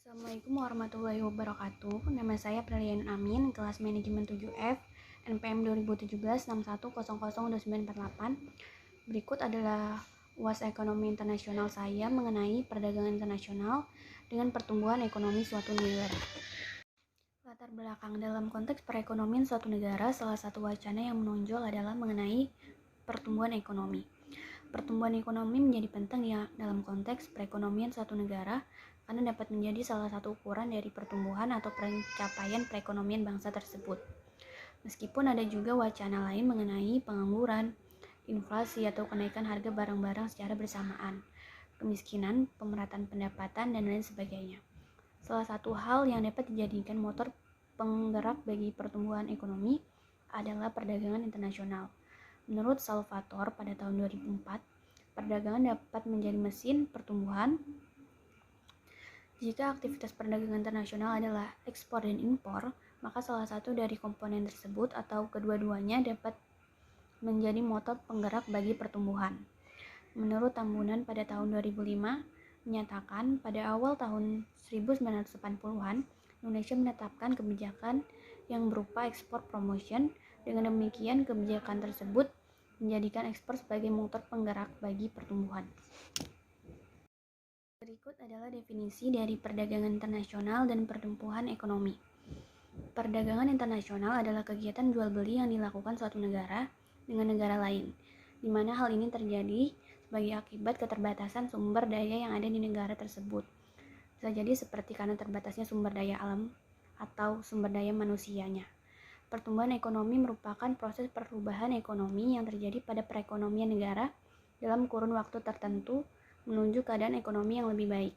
Assalamualaikum warahmatullahi wabarakatuh. Nama saya Pralian Amin, kelas manajemen 7F, NPM 2017-61002948. Berikut adalah UAS Ekonomi Internasional saya mengenai perdagangan internasional dengan pertumbuhan ekonomi suatu negara. Latar belakang dalam konteks perekonomian suatu negara, salah satu wacana yang menonjol adalah mengenai pertumbuhan ekonomi. Pertumbuhan ekonomi menjadi penting ya dalam konteks perekonomian suatu negara karena dapat menjadi salah satu ukuran dari pertumbuhan atau pencapaian perekonomian bangsa tersebut. Meskipun ada juga wacana lain mengenai pengangguran, inflasi atau kenaikan harga barang-barang secara bersamaan, kemiskinan, pemerataan pendapatan, dan lain sebagainya. Salah satu hal yang dapat dijadikan motor penggerak bagi pertumbuhan ekonomi adalah perdagangan internasional. Menurut Salvatore pada tahun 2004, perdagangan dapat menjadi mesin pertumbuhan jika aktivitas perdagangan internasional adalah ekspor dan impor, maka salah satu dari komponen tersebut atau kedua-duanya dapat menjadi motor penggerak bagi pertumbuhan. Menurut Tambunan pada tahun 2005, menyatakan pada awal tahun 1980-an, Indonesia menetapkan kebijakan yang berupa ekspor promotion. Dengan demikian, kebijakan tersebut menjadikan ekspor sebagai motor penggerak bagi pertumbuhan. Berikut adalah definisi dari perdagangan internasional dan pertumbuhan ekonomi. Perdagangan internasional adalah kegiatan jual beli yang dilakukan suatu negara dengan negara lain, di mana hal ini terjadi sebagai akibat keterbatasan sumber daya yang ada di negara tersebut. Bisa jadi seperti karena terbatasnya sumber daya alam atau sumber daya manusianya. Pertumbuhan ekonomi merupakan proses perubahan ekonomi yang terjadi pada perekonomian negara dalam kurun waktu tertentu menuju keadaan ekonomi yang lebih baik.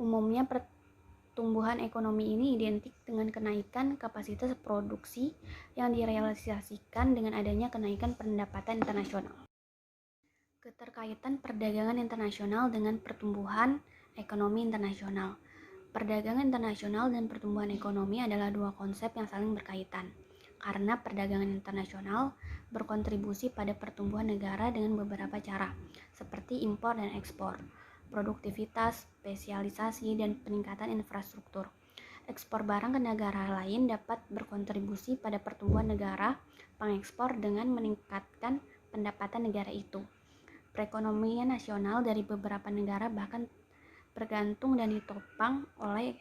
Umumnya pertumbuhan ekonomi ini identik dengan kenaikan kapasitas produksi yang direalisasikan dengan adanya kenaikan pendapatan internasional. Keterkaitan perdagangan internasional dengan pertumbuhan ekonomi internasional. Perdagangan internasional dan pertumbuhan ekonomi adalah dua konsep yang saling berkaitan, karena perdagangan internasional berkontribusi pada pertumbuhan negara dengan beberapa cara, seperti impor dan ekspor, produktivitas, spesialisasi, dan peningkatan infrastruktur. Ekspor barang ke negara lain dapat berkontribusi pada pertumbuhan negara pengekspor dengan meningkatkan pendapatan negara itu. Perekonomian nasional dari beberapa negara bahkan bergantung dan ditopang oleh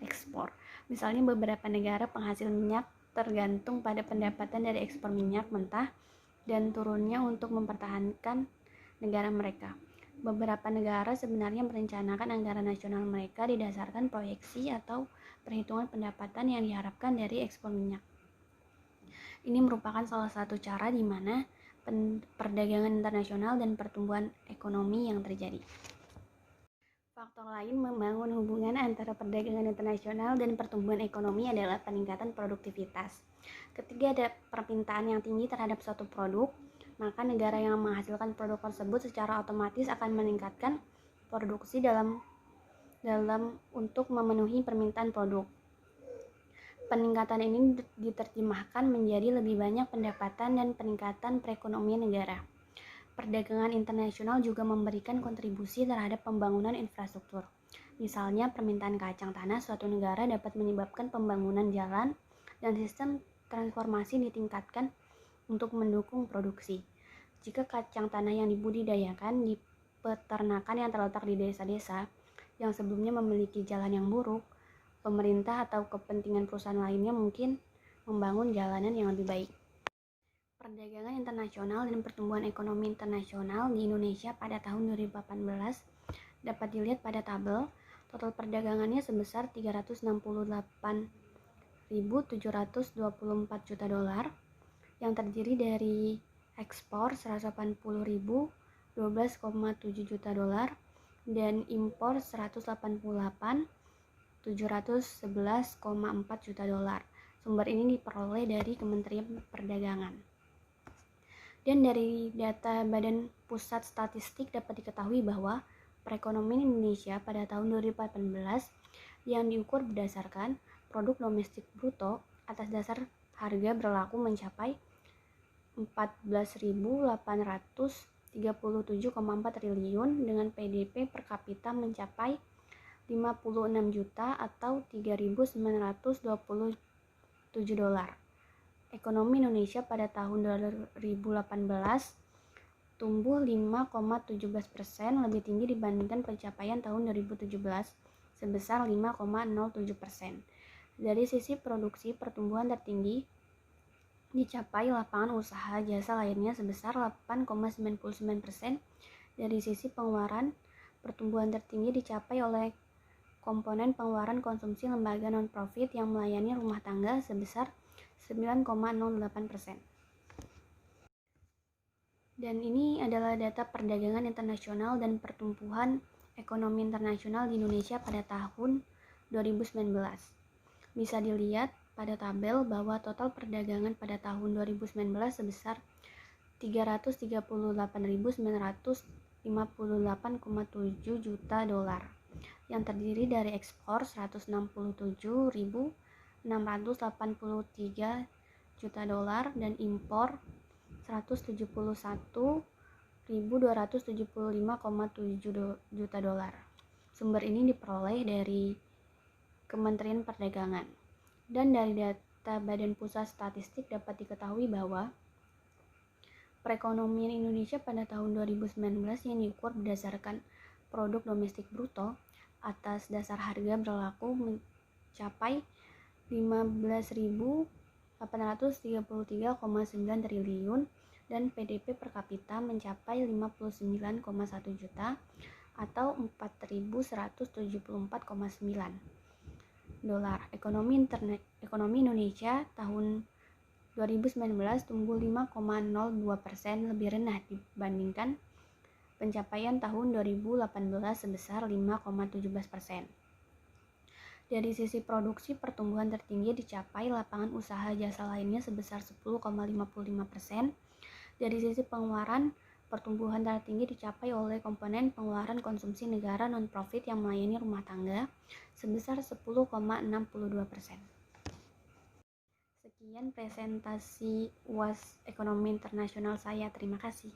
ekspor. Misalnya beberapa negara penghasil minyak tergantung pada pendapatan dari ekspor minyak mentah dan turunnya untuk mempertahankan negara mereka. Beberapa negara sebenarnya merencanakan anggaran nasional mereka didasarkan proyeksi atau perhitungan pendapatan yang diharapkan dari ekspor minyak. Ini merupakan salah satu cara di mana perdagangan internasional dan pertumbuhan ekonomi yang terjadi. Faktor lain membangun hubungan antara perdagangan internasional dan pertumbuhan ekonomi adalah peningkatan produktivitas. Ketika ada permintaan yang tinggi terhadap suatu produk, maka negara yang menghasilkan produk tersebut secara otomatis akan meningkatkan produksi dalam untuk memenuhi permintaan produk. Peningkatan ini diterjemahkan menjadi lebih banyak pendapatan dan peningkatan perekonomian negara. Perdagangan internasional juga memberikan kontribusi terhadap pembangunan infrastruktur. Misalnya, permintaan kacang tanah suatu negara dapat menyebabkan pembangunan jalan dan sistem transformasi ditingkatkan untuk mendukung produksi. Jika kacang tanah yang dibudidayakan di peternakan yang terletak di desa-desa yang sebelumnya memiliki jalan yang buruk, pemerintah atau kepentingan perusahaan lainnya mungkin membangun jalanan yang lebih baik. Perdagangan internasional dan pertumbuhan ekonomi internasional di Indonesia pada tahun 2018 dapat dilihat pada tabel. Total perdagangannya sebesar 368.724 juta dolar yang terdiri dari ekspor 180.012,7 juta dolar dan impor 188.711,4 juta dolar. Sumber ini diperoleh dari Kementerian Perdagangan. Dan dari data Badan Pusat Statistik dapat diketahui bahwa perekonomian Indonesia pada tahun 2018 yang diukur berdasarkan produk domestik bruto atas dasar harga berlaku mencapai 14.837,4 triliun dengan PDB per kapita mencapai 56 juta atau 3.927 dolar. Ekonomi Indonesia pada tahun 2018 tumbuh 5,17%, lebih tinggi dibandingkan pencapaian tahun 2017 sebesar 5,07%. Dari sisi produksi, pertumbuhan tertinggi dicapai lapangan usaha jasa lainnya sebesar 8,99%. Dari sisi pengeluaran, pertumbuhan tertinggi dicapai oleh komponen pengeluaran konsumsi lembaga non-profit yang melayani rumah tangga sebesar 9,08%. Dan ini adalah data perdagangan internasional dan pertumbuhan ekonomi internasional di Indonesia pada tahun 2019. Bisa dilihat pada tabel bahwa total perdagangan pada tahun 2019 sebesar 338.958,7 juta dolar, yang terdiri dari ekspor 167.683 juta dolar dan impor 171.275,7 juta dolar. Sumber ini diperoleh dari Kementerian Perdagangan. Dan dari data Badan Pusat Statistik dapat diketahui bahwa perekonomian Indonesia pada tahun 2019 yang diukur berdasarkan produk domestik bruto atas dasar harga berlaku mencapai 15.833,9 triliun dan PDB per kapita mencapai 59,1 juta atau 4.174,9 dolar. Ekonomi Indonesia tahun 2019 tumbuh 5,02%, lebih rendah dibandingkan pencapaian tahun 2018 sebesar 5,17%. Dari sisi produksi, pertumbuhan tertinggi dicapai lapangan usaha jasa lainnya sebesar 10,55%. Dari sisi pengeluaran, pertumbuhan tertinggi dicapai oleh komponen pengeluaran konsumsi negara non-profit yang melayani rumah tangga sebesar 10,62%. Sekian presentasi UAS Ekonomi Internasional saya. Terima kasih.